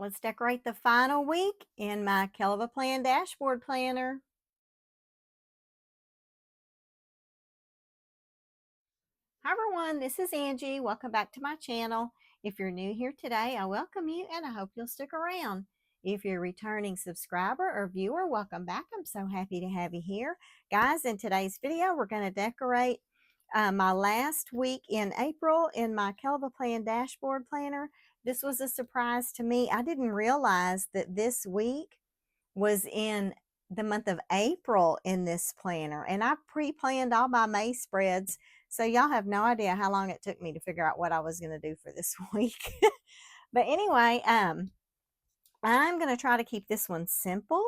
Let's decorate the final week in my Kellofaplan dashboard planner. Hi everyone, this is Angie. Welcome back to my channel. If you're new here today, I welcome you and I hope you'll stick around. If you're a returning subscriber or viewer, welcome back. I'm so happy to have you here. Guys, in today's video, we're going to decorate my last week in April in my Kellofaplan dashboard planner. This was a surprise to me. I didn't realize that this week was in the month of April in this planner, and I pre-planned all my May spreads, so y'all have no idea how long it took me to figure out what I was going to do for this week. But anyway, I'm going to try to keep this one simple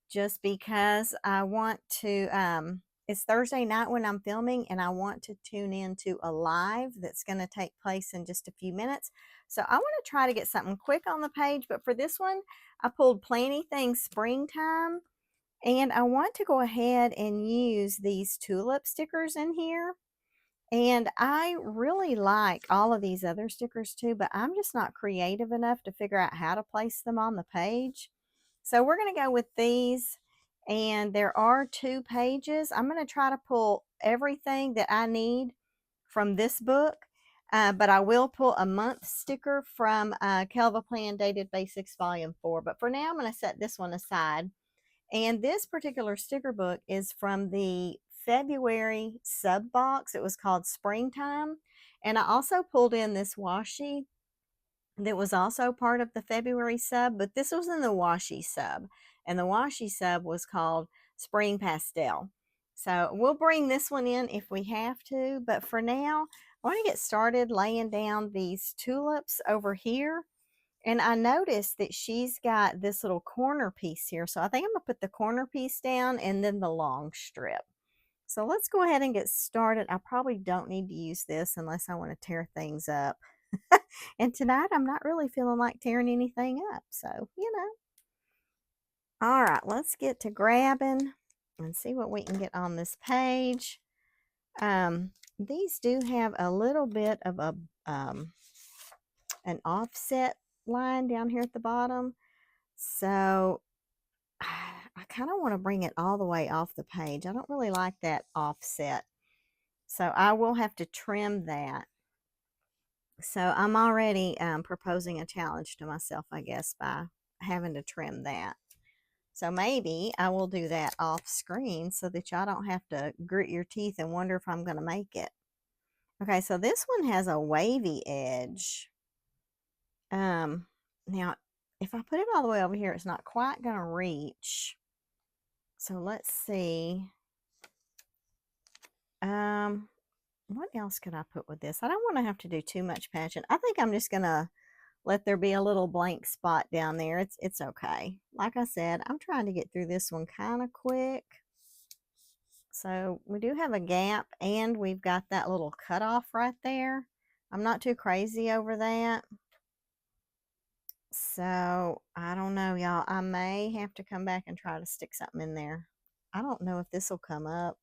just because I want to it's Thursday night when I'm filming, and I want to tune into a live that's going to take place in just a few minutes. So I want to try to get something quick on the page, but for this one, I pulled Planty Things Springtime, and I want to go ahead and use these tulip stickers in here. And I really like all of these other stickers too, but I'm just not creative enough to figure out how to place them on the page. So we're going to go with these, and there are 2 pages. I'm going to try to pull everything that I need from this book, but I will pull a month sticker from Kellofaplan Dated Basics Volume 4. But for now, I'm going to set this one aside. And this particular sticker book is from the February sub box. It was called Springtime. And I also pulled in this washi that was also part of the February sub, but this was in the washi sub, and the washi sub was called Spring Pastel. So we'll bring this one in if we have to, but for now, I want to get started laying down these tulips over here. And I noticed that she's got this little corner piece here, so I think I'm going to put the corner piece down and then the long strip. So let's go ahead and get started. I probably don't need to use this unless I want to tear things up. And tonight I'm not really feeling like tearing anything up, so all right, let's get to grabbing and see what we can get on this page. These do have a little bit of a an offset line down here at the bottom, so I kind of want to bring it all the way off the page. I don't really like that offset, so I will have to trim that. So I'm already proposing a challenge to myself, I guess, by having to trim that. So maybe I will do that off screen so that y'all don't have to grit your teeth and wonder if I'm going to make it. Okay, so this one has a wavy edge. Now, if I put it all the way over here, it's not quite going to reach. So let's see. What else could I put with this? I don't want to have to do too much patching. I think I'm just going to let there be a little blank spot down there. It's okay. Like I said, I'm trying to get through this one kind of quick. So we do have a gap, and we've got that little cutoff right there. I'm not too crazy over that. So I don't know, y'all. I may have to come back and try to stick something in there. I don't know if this will come up.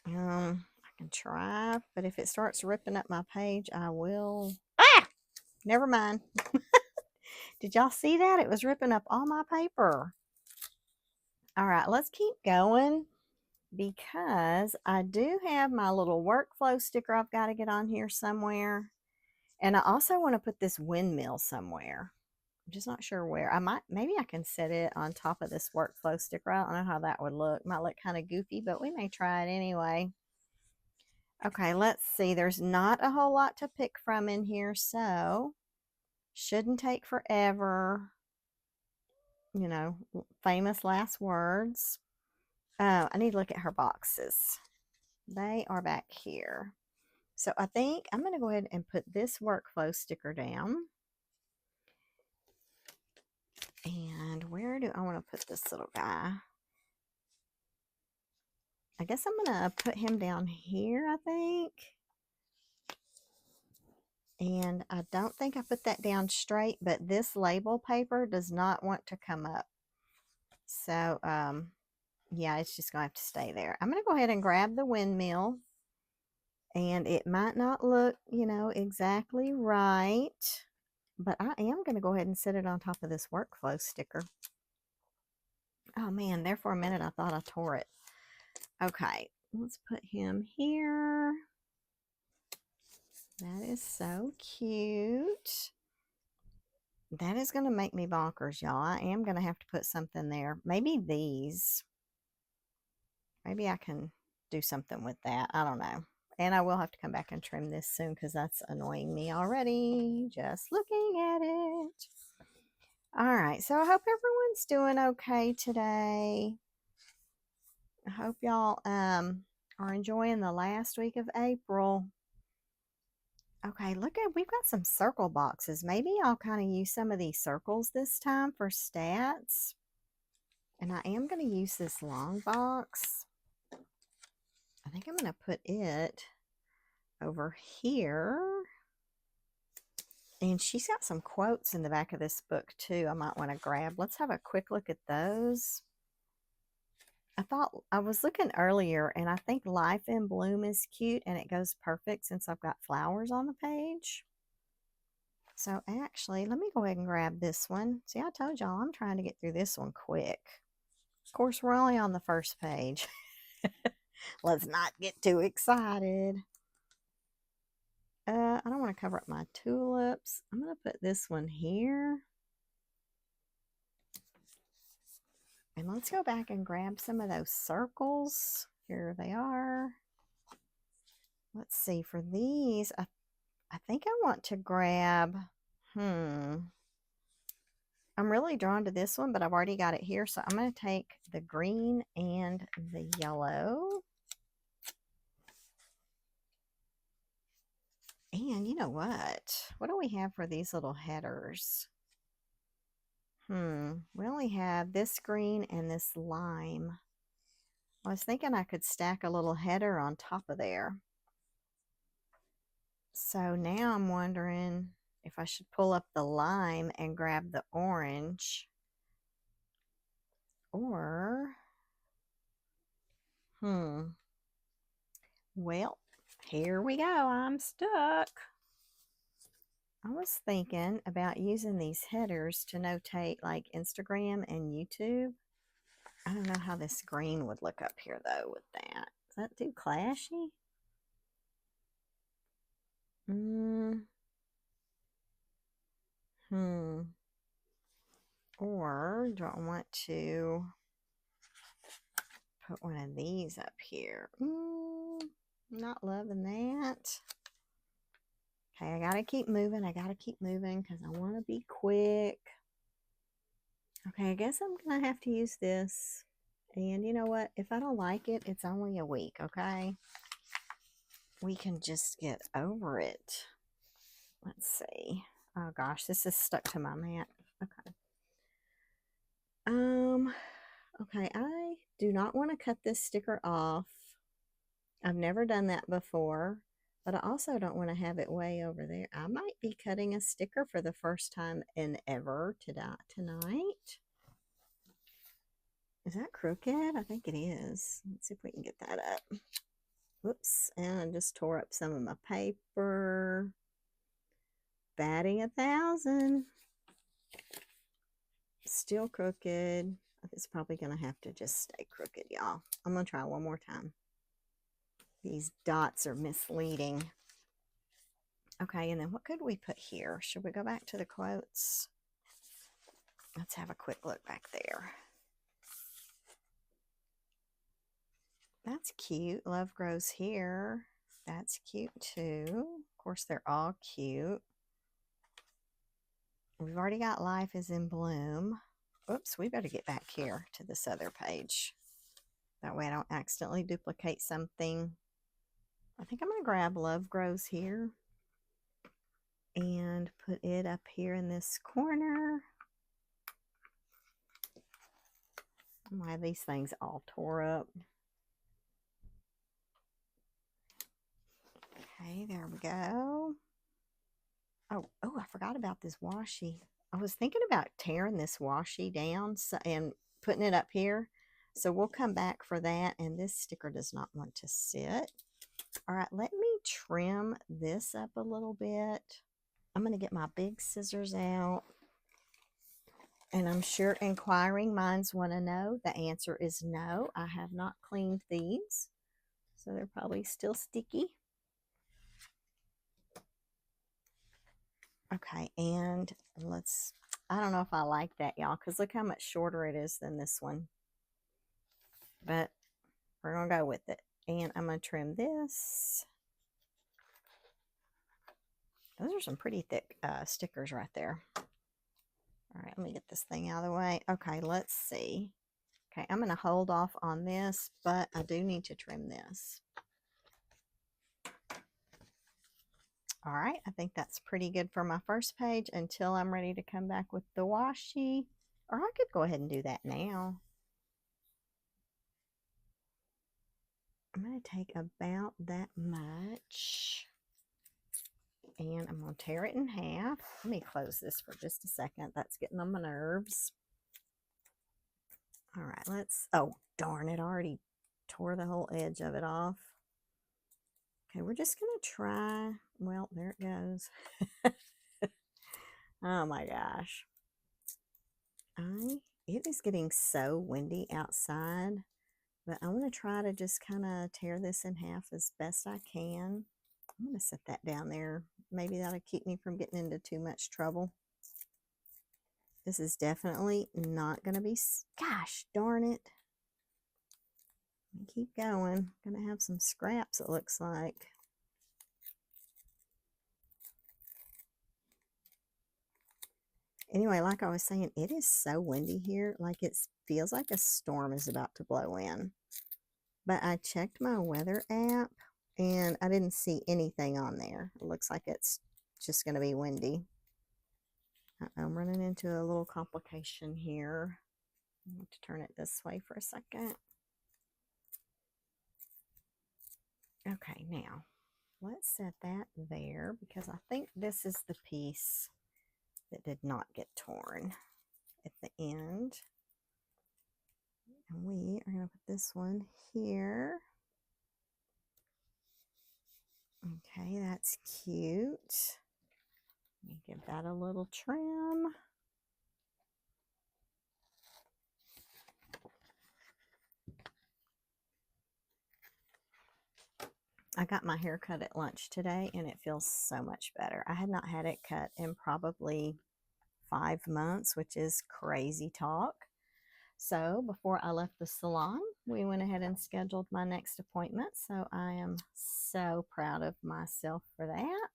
I can try, but if it starts ripping up my page, I will. Ah! Never mind. Did y'all see that? It was ripping up all my paper. All right, let's keep going because I do have my little workflow sticker I've got to get on here somewhere. And I also want to put this windmill somewhere. I'm just not sure where. Maybe I can set it on top of this workflow sticker. I don't know how that would look. Might look kind of goofy, but we may try it anyway. Okay, let's see. There's not a whole lot to pick from in here, so shouldn't take forever. You know, famous last words. I need to look at her boxes. They are back here. So I think I'm going to go ahead and put this workflow sticker down. And where do I want to put this little guy? I guess I'm going to put him down here, I think. And I don't think I put that down straight, but this label paper does not want to come up. So, yeah, it's just going to have to stay there. I'm going to go ahead and grab the windmill. And it might not look, you know, exactly right. But I am going to go ahead and set it on top of this workflow sticker. Oh man, there for a minute I thought I tore it. Okay, let's put him here. That is so cute. That is going to make me bonkers, y'all. I am going to have to put something there. Maybe these. Maybe I can do something with that. I don't know. And I will have to come back and trim this soon because that's annoying me already. Just looking at it. All right, so I hope everyone's doing okay today. I hope y'all are enjoying the last week of April. Okay, look at, we've got some circle boxes. Maybe I'll kind of use some of these circles this time for stats. And I am going to use this long box. I think I'm going to put it over here. And she's got some quotes in the back of this book too I might want to grab. Let's have a quick look at those. I was looking earlier and I think Life in Bloom is cute and it goes perfect since I've got flowers on the page. So actually, let me go ahead and grab this one. See, I told y'all I'm trying to get through this one quick. Of course, we're only on the first page. Let's not get too excited. I don't want to cover up my tulips. I'm going to put this one here. And let's go back and grab some of those circles. Here they are. Let's see, for these, I think I want to grab, I'm really drawn to this one, but I've already got it here. So I'm going to take the green and the yellow. And you know what? What do we have for these little headers? We only have this green and this lime. I was thinking I could stack a little header on top of there. So now I'm wondering if I should pull up the lime and grab the orange. Or, well, here we go. I'm stuck. I was thinking about using these headers to notate like Instagram and YouTube. I don't know how this green would look up here though with that. Is that too clashy? Or do I want to put one of these up here? Not loving that. Okay, I gotta keep moving. I gotta keep moving because I want to be quick. Okay, I guess I'm gonna have to use this. And you know what? If I don't like it, it's only a week, okay? We can just get over it. Let's see. Oh gosh, this is stuck to my mat. Okay. Okay, I do not want to cut this sticker off. I've never done that before, but I also don't want to have it way over there. I might be cutting a sticker for the first time in ever tonight. Is that crooked? I think it is. Let's see if we can get that up. Whoops, and I just tore up some of my paper. Batting 1,000. Still crooked. It's probably going to have to just stay crooked, y'all. I'm going to try one more time. These dots are misleading. Okay, and then what could we put here? Should we go back to the quotes? Let's have a quick look back there. That's cute. Love grows here. That's cute too. Of course, they're all cute. We've already got Life is in Bloom. Oops, we better get back here to this other page. That way I don't accidentally duplicate something. I think I'm going to grab Love Grows here and put it up here in this corner. Why are these things all tore up? Okay, there we go. Oh, I forgot about this washi. I was thinking about tearing this washi down and putting it up here. So we'll come back for that. And this sticker does not want to sit. All right, let me trim this up a little bit. I'm going to get my big scissors out. And I'm sure inquiring minds want to know. The answer is no. I have not cleaned these, so they're probably still sticky. Okay, and I don't know if I like that, y'all, because look how much shorter it is than this one. But we're going to go with it. And I'm going to trim this. Those are some pretty thick stickers right there. All right, let me get this thing out of the way. Okay, let's see. Okay, I'm going to hold off on this, but I do need to trim this. All right, I think that's pretty good for my first page until I'm ready to come back with the washi. Or I could go ahead and do that now. I'm going to take about that much. And I'm going to tear it in half. Let me close this for just a second. That's getting on my nerves. All right, oh, darn it, I already tore the whole edge of it off. Okay, we're just going to try. Well, there it goes. Oh my gosh. It is getting so windy outside, but I want to try to just kind of tear this in half as best I can. I'm going to set that down there. Maybe that'll keep me from getting into too much trouble. This is definitely not going to be, gosh darn it. Keep going. I'm going to have some scraps, it looks like. Anyway, like I was saying, it is so windy here. Like it feels like a storm is about to blow in. But I checked my weather app and I didn't see anything on there. It looks like it's just going to be windy. I'm running into a little complication here. I have to turn it this way for a second. Okay, now let's set that there because I think this is the piece that did not get torn at the end. And we are going to put this one here. Okay, that's cute. Let me give that a little trim. I got my hair cut at lunch today and it feels so much better. I had not had it cut in probably 5 months, which is crazy talk. So before I left the salon, we went ahead and scheduled my next appointment. So I am so proud of myself for that.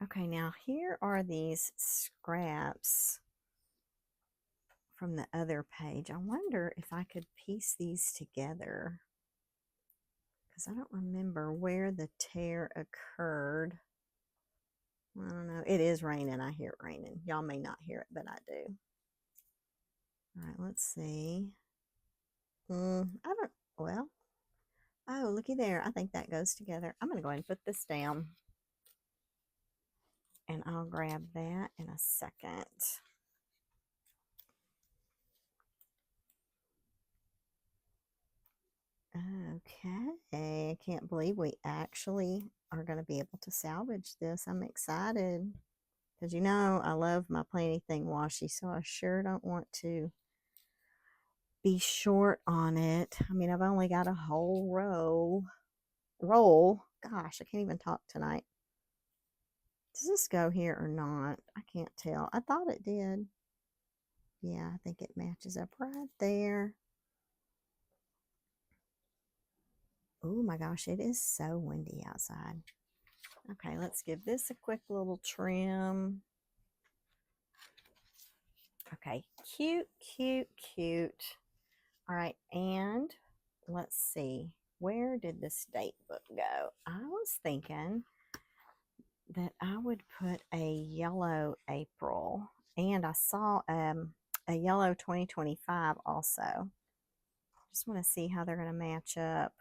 Okay, now here are these scraps from the other page. I wonder if I could piece these together because I don't remember where the tear occurred. I don't know. It is raining. I hear it raining. Y'all may not hear it, but I do. All right, let's see. Well, oh, looky there. I think that goes together. I'm going to go ahead and put this down. And I'll grab that in a second. Okay, I can't believe we actually are going to be able to salvage this. I'm excited because you know I love my Plan Anything washi, so I sure don't want to be short on it. I mean, I've only got a whole roll. Gosh, I can't even talk tonight. Does this go here or not? I can't tell. I thought it did. Yeah, I think it matches up right there. Oh my gosh, it is so windy outside. Okay, let's give this a quick little trim. Okay, cute, cute, cute. All right, and let's see. Where did this date book go? I was thinking that I would put a yellow April, and I saw a yellow 2025 also. Just want to see how they're going to match up.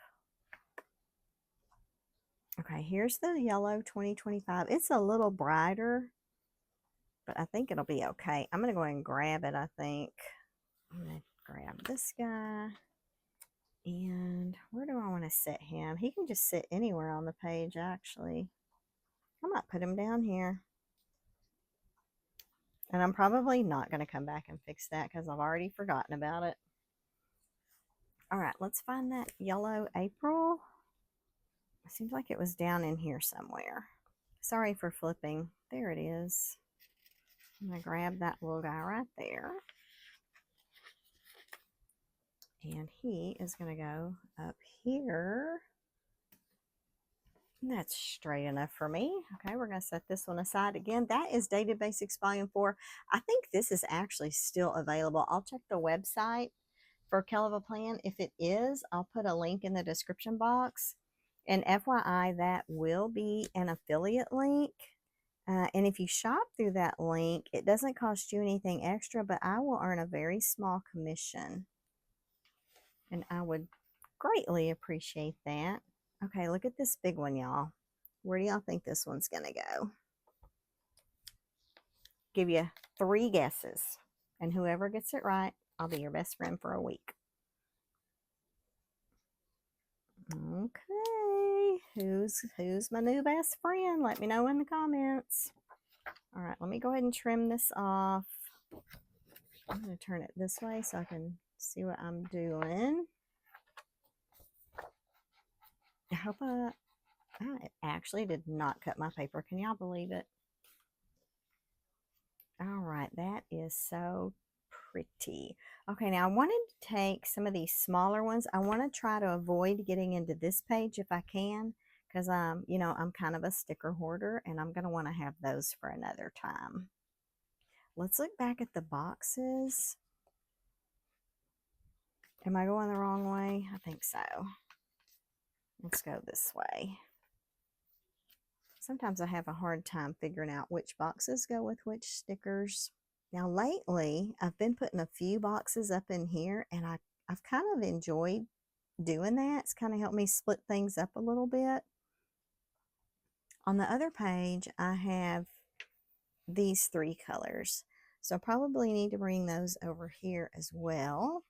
Okay, here's the yellow 2025. It's a little brighter, but I think it'll be okay. I'm going to go ahead and grab it, I think. I'm going to grab this guy. And where do I want to sit him? He can just sit anywhere on the page, actually. I might put them down here. And I'm probably not going to come back and fix that because I've already forgotten about it. All right, let's find that yellow April. It seems like it was down in here somewhere. Sorry for flipping. There it is. I'm going to grab that little guy right there. And he is going to go up here. That's straight enough for me. Okay, we're going to set this one aside again. That is Dated Basics Volume 4. I think this is actually still available. I'll check the website for Kellofaplan. If it is, I'll put a link in the description box. And FYI, that will be an affiliate link. And if you shop through that link, it doesn't cost you anything extra, but I will earn a very small commission. And I would greatly appreciate that. Okay, look at this big one, y'all. Where do y'all think this one's going to go? Give you 3 guesses. And whoever gets it right, I'll be your best friend for a week. Okay, who's my new best friend? Let me know in the comments. All right, let me go ahead and trim this off. I'm going to turn it this way so I can see what I'm doing. I hope I actually did not cut my paper. Can y'all believe it? All right, that is so pretty. Okay, now I wanted to take some of these smaller ones. I want to try to avoid getting into this page if I can, because you know, I'm kind of a sticker hoarder and I'm going to want to have those for another time. Let's look back at the boxes. Am I going the wrong way? I think so. Let's go this way. Sometimes I have a hard time figuring out which boxes go with which stickers. Now lately, I've been putting a few boxes up in here, and I've kind of enjoyed doing that. It's kind of helped me split things up a little bit. On the other page, I have these 3 colors. So I probably need to bring those over here as well.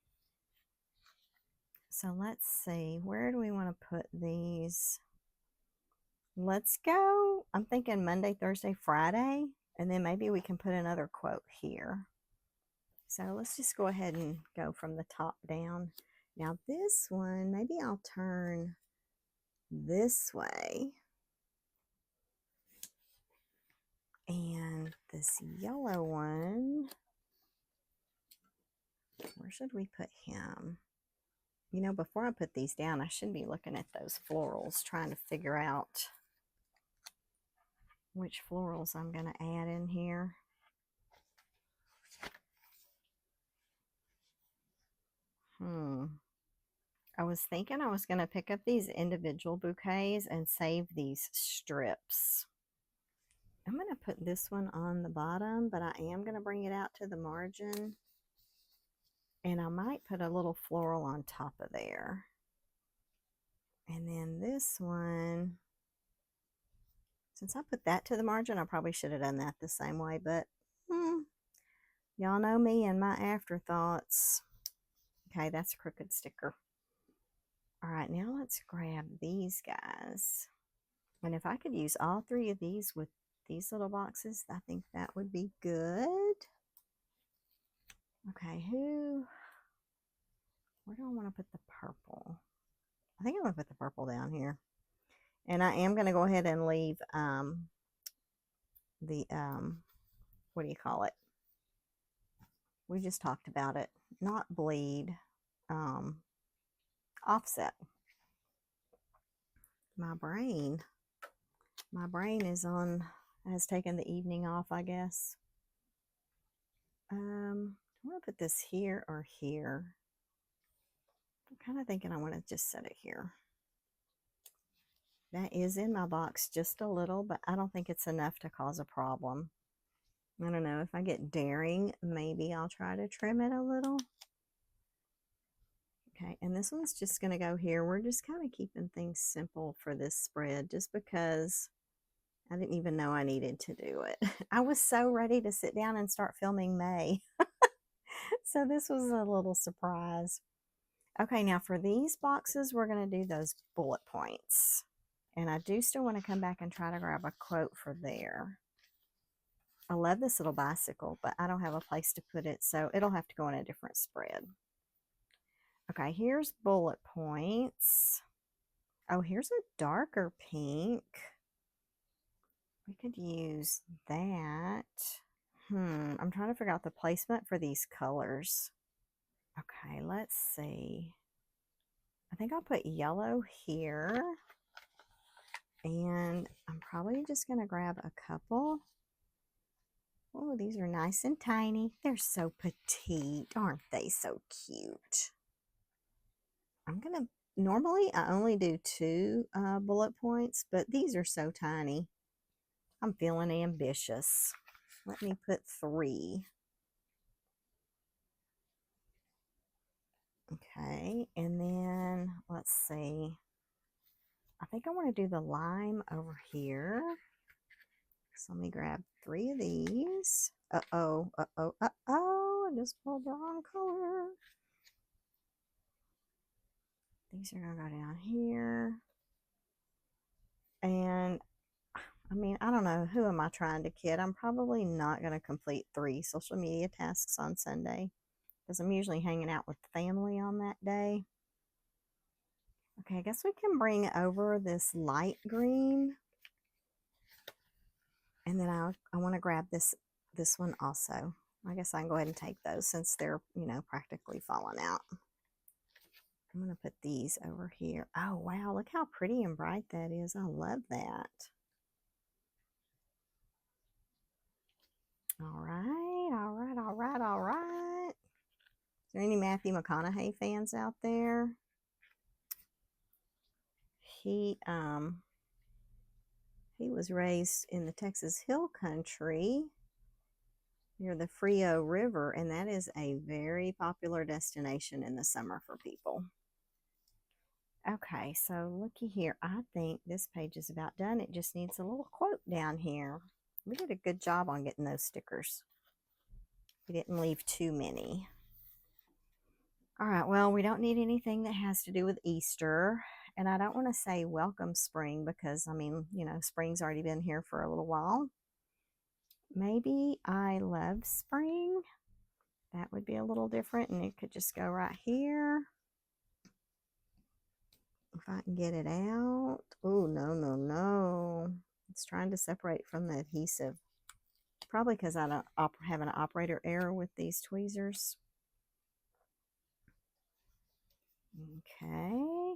So let's see, where do we want to put these? Let's go, I'm thinking Monday, Thursday, Friday, and then maybe we can put another quote here. So let's just go ahead and go from the top down. Now this one, maybe I'll turn this way. And this yellow one, where should we put him? You know, before I put these down, I should be looking at those florals, trying to figure out which florals I'm going to add in here. I was thinking I was going to pick up these individual bouquets and save these strips. I'm going to put this one on the bottom, but I am going to bring it out to the margin. And I might put a little floral on top of there. And then this one, since I put that to the margin, I probably should have done that the same way, but y'all know me and my afterthoughts. Okay, that's a crooked sticker. All right, now let's grab these guys. And if I could use all 3 of these with these little boxes, I think that would be good. Okay, where do I want to put the purple? I think I'm going to put the purple down here. And I am going to go ahead and leave what do you call it? We just talked about it. Not bleed, offset. My brain has taken the evening off, I guess. I'm going to put this here or here. I'm kind of thinking I want to just set it here. That is in my box just a little, but I don't think it's enough to cause a problem. I don't know, if I get daring, maybe I'll try to trim it a little. Okay, and this one's just going to go here. We're just kind of keeping things simple for this spread just because I didn't even know I needed to do it. I was so ready to sit down and start filming May. So this was a little surprise. Okay, now for these boxes, we're going to do those bullet points. And I do still want to come back and try to grab a quote for there. I love this little bicycle, but I don't have a place to put it, so it'll have to go in a different spread. Okay, here's bullet points. Oh, here's a darker pink. We could use that. I'm trying to figure out the placement for these colors. Okay, let's see. I think I'll put yellow here. And I'm probably just going to grab a couple. Oh, these are nice and tiny. They're so petite. Aren't they so cute? Normally I only do 2 bullet points, but these are so tiny. I'm feeling ambitious. Let me put 3. Okay, and then let's see. I think I want to do the lime over here. So let me grab 3 of these. Uh-oh, uh-oh, uh-oh. I just pulled the wrong color. These are going to go down here. And, I mean, I don't know. Who am I trying to kid? I'm probably not going to complete 3 social media tasks on Sunday because I'm usually hanging out with the family on that day. Okay, I guess we can bring over this light green. And then I want to grab this one also. I guess I can go ahead and take those since they're, you know, practically falling out. I'm going to put these over here. Oh, wow. Look how pretty and bright that is. I love that. All right, all right, all right, all right. Is there any Matthew McConaughey fans out there? He was raised in the Texas Hill Country near the Frio River, and that is a very popular destination in the summer for people. Okay, so looky here. I think this page is about done. It just needs a little quote down here. We did a good job on getting those stickers. We didn't leave too many. All right, well, we don't need anything that has to do with Easter. And I don't want to say welcome spring because, I mean, you know, spring's already been here for a little while. Maybe I love spring. That would be a little different, and it could just go right here. If I can get it out. Oh, no, no, no. It's trying to separate from the adhesive. Probably because I don't have an operator error with these tweezers. Okay.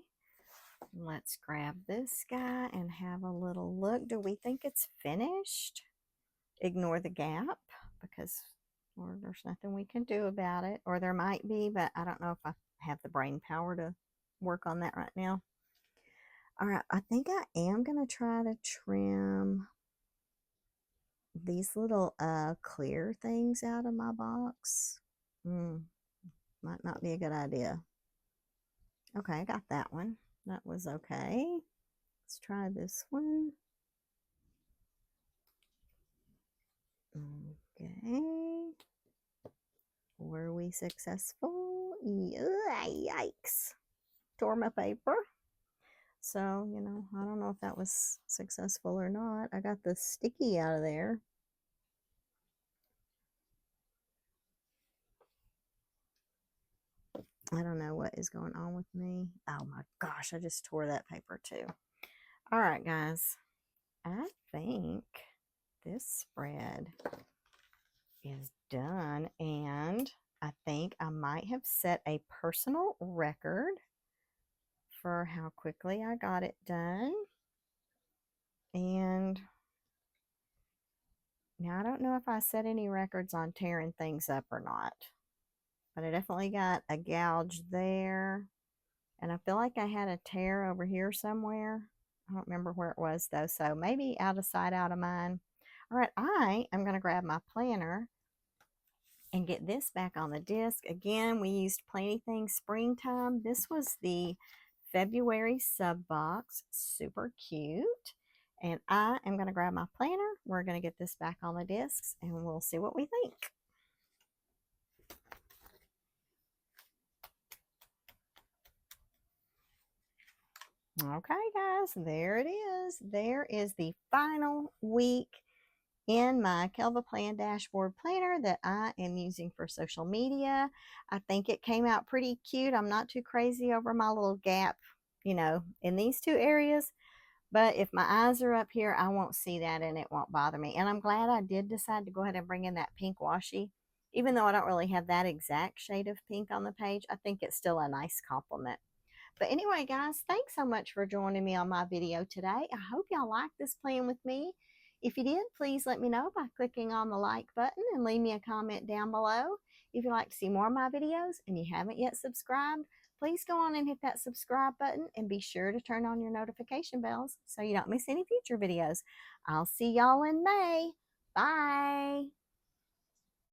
Let's grab this guy and have a little look. Do we think it's finished? Ignore the gap because there's nothing we can do about it. Or there might be, but I don't know if I have the brain power to work on that right now. All right, I think I am going to try to trim these little clear things out of my box. Might not be a good idea. Okay, I got that one. That was okay. Let's try this one. Okay. Were we successful? Yikes. Tore my paper. So, you know, I don't know if that was successful or not. I got the sticky out of there. I don't know what is going on with me. Oh my gosh, I just tore that paper too. All right, guys. I think this spread is done, and I think I might have set a personal record for how quickly I got it done. And now I don't know if I set any records on tearing things up or not, but I definitely got a gouge there, and I feel like I had a tear over here somewhere. I don't remember where it was though, so maybe out of sight, out of mind. All right, I am going to grab my planner and get this back on the disc. Again, we used Planty Things Springtime. This was the February sub box. Super cute. And I am going to grab my planner. We're going to get this back on the discs, and we'll see what we think. Okay, guys, there it is. There is the final week in my Kellofaplan dashboard planner that I am using for social media. I think it came out pretty cute. I'm not too crazy over my little gap, in these two areas. But if my eyes are up here, I won't see that and it won't bother me. And I'm glad I did decide to go ahead and bring in that pink washi. Even though I don't really have that exact shade of pink on the page, I think it's still a nice compliment. But anyway, guys, thanks so much for joining me on my video today. I hope y'all like this plan with me. If you did, please let me know by clicking on the like button and leave me a comment down below. If you'd like to see more of my videos and you haven't yet subscribed, please go on and hit that subscribe button and be sure to turn on your notification bells so you don't miss any future videos. I'll see y'all in May. Bye.